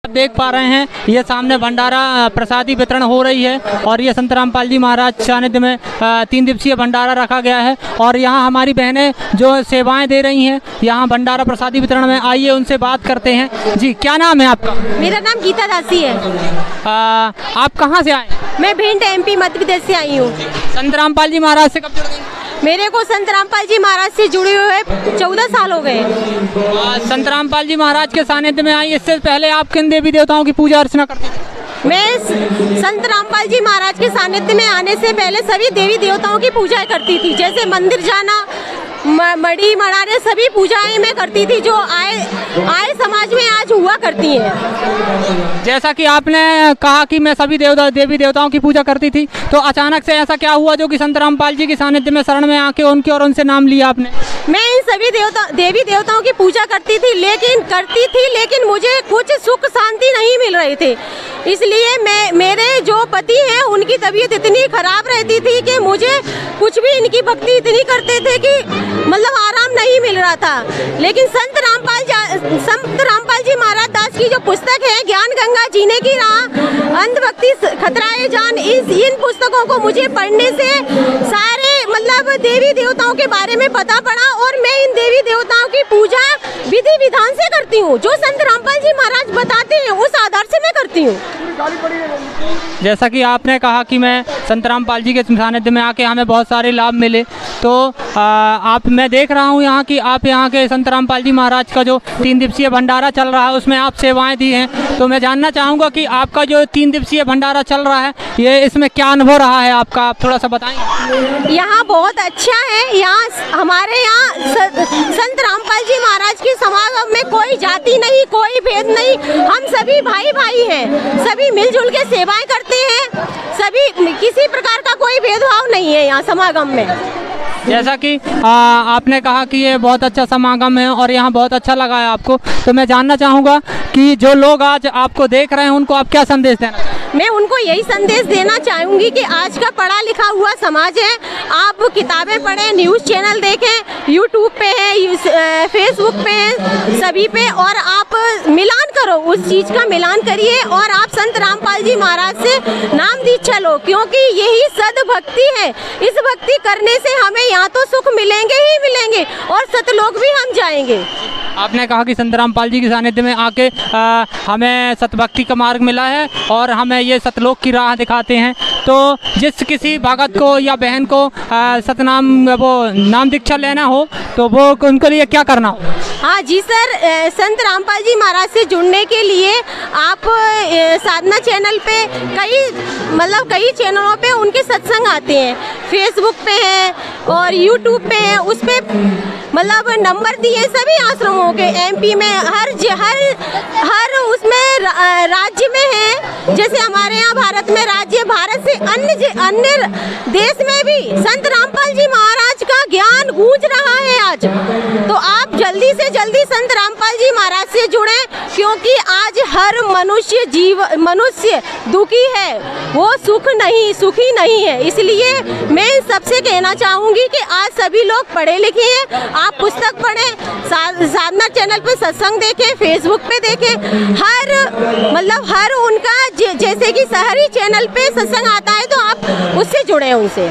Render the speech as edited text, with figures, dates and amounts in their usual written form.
देख पा रहे हैं ये सामने भंडारा प्रसादी वितरण हो रही है और ये संत रामपाल जी महाराज सानिध्य में 3 दिवसीय भंडारा रखा गया है। और यहाँ हमारी बहनें जो सेवाएं दे रही हैं यहाँ भंडारा प्रसादी वितरण में, आइए उनसे बात करते हैं। जी, क्या नाम है आपका? मेरा नाम गीता दासी है। आप कहाँ से आए? मैं भिंड MP मध्य प्रदेश से आई हूँ। संत रामपाल जी महाराज से कब जुड़ गई? मेरे को संत रामपाल जी महाराज से जुड़े हुए 14 साल हो गए। संत रामपाल जी महाराज के सानिध्य में आई, इससे पहले आप किन देवी देवताओं की पूजा अर्चना करती थी? मैं संत रामपाल जी महाराज के सानिध्य में आने से पहले सभी देवी देवताओं की पूजा करती थी, जैसे मंदिर जाना, मड़ी मड़ाने, सभी पूजाएं मैं करती थी जो आए समाज में आज हुआ करती हैं। जैसा कि आपने कहा कि मैं सभी देवी देवताओं की पूजा करती थी, तो अचानक से ऐसा क्या हुआ जो कि संत रामपाल जी के सानिध्य में शरण में आके उनके और उनसे नाम लिया आपने? मैं इन सभी देवी देवताओं की पूजा करती थी, लेकिन मुझे कुछ सुख शांति नहीं मिल रहे थे। इसलिए मेरे जो पति हैं उनकी तबीयत इतनी खराब रहती थी कि मुझे कुछ भी इनकी भक्ति इतनी करते थे कि मतलब आराम नहीं मिल रहा था। लेकिन संत रामपाल जी महाराज दास की जो पुस्तक है ज्ञान गंगा जीने की राह, अंधभक्ति खतराए जान, इन पुस्तकों को मुझे पढ़ने से सारे मतलब देवी देवताओं के बारे में पता पड़ा और मैं इन देवी देवताओं की पूजा विधि विधान से करती हूँ। जो संत रामपाल जी महाराज बताते हैं उस आधार से मैं करती हूँ। जैसा कि आपने कहा कि मैं संत रामपाल जी के सानिध्य में आके हमें बहुत सारे लाभ मिले, तो मैं देख रहा हूँ यहाँ कि आप यहाँ के संत रामपाल जी महाराज का जो 3 दिवसीय भंडारा चल रहा है उसमें आप सेवाएं दी हैं। तो मैं जानना चाहूँगा कि आपका जो 3 दिवसीय भंडारा चल रहा है ये इसमें क्या अनुभव रहा है आपका, आप थोड़ा सा बताएंगे? यहाँ बहुत अच्छा है। यहाँ हमारे यहाँ संत रामपाल जी महाराज के समागम में कोई जाति नहीं, कोई भेद नहीं, हम सभी भाई भाई हैं, सभी मिलजुल के सेवाएं करते हैं, सभी किसी प्रकार का कोई भेदभाव नहीं है यहाँ समागम में। जैसा कि आपने कहा कि ये बहुत अच्छा समागम है और यहाँ बहुत अच्छा लगा है आपको, तो मैं जानना चाहूँगा कि जो लोग आज आपको देख रहे हैं उनको आप क्या संदेश देना चाहेंगे? मैं उनको यही संदेश देना चाहूँगी कि आज का पढ़ा लिखा हुआ समाज है, आप किताबें पढ़ें, न्यूज़ चैनल देखें, यूट्यूब पे है, फेसबुक पे है, सभी पे, और आप मिलान करो, उस चीज़ का मिलान करिए और आप संत रामपाल जी महाराज से नाम दीक्षा लो, क्योंकि यही सद्भक्ति है। इस भक्ति करने से हमें यहाँ तो सुख मिलेंगे ही मिलेंगे और सतलोक भी हम जाएंगे। आपने कहा कि संत रामपाल जी के सानिध्य में आके हमें सतभक्ति का मार्ग मिला है और हमें ये सतलोक की राह दिखाते हैं। तो जिस किसी भगत को या बहन को सतनाम वो नाम दीक्षा लेना हो तो वो उनके लिए क्या करना हो? हाँ जी सर, संत रामपाल जी महाराज से जुड़ने के लिए आप साधना चैनल पे कई चैनलों पे उनके सत्संग आते हैं, फेसबुक पे है और यूट्यूब पे है, उस पे मतलब नंबर दिए सभी आश्रमों के, MP में हर उसमें राज्य में है। जैसे हमारे यहाँ भारत में राज्य, भारत से अन्य देश में भी संत रामपाल जी महाराज का ज्ञान गूंज रहा है आज। तो आप जल्दी से जल्दी संत रामपाल जी महाराज से जुड़ें, क्योंकि आज हर मनुष्य दुखी है, वो सुखी नहीं है। इसलिए मैं सबसे कहना चाहूँगी कि आज सभी लोग पढ़े लिखे हैं, आप पुस्तक पढ़ें, साधना चैनल पे सत्संग देखें, फेसबुक पे देखें, हर उनका जैसे कि शहरी चैनल पे सत्संग आता है तो आप उससे जुड़े उनसे।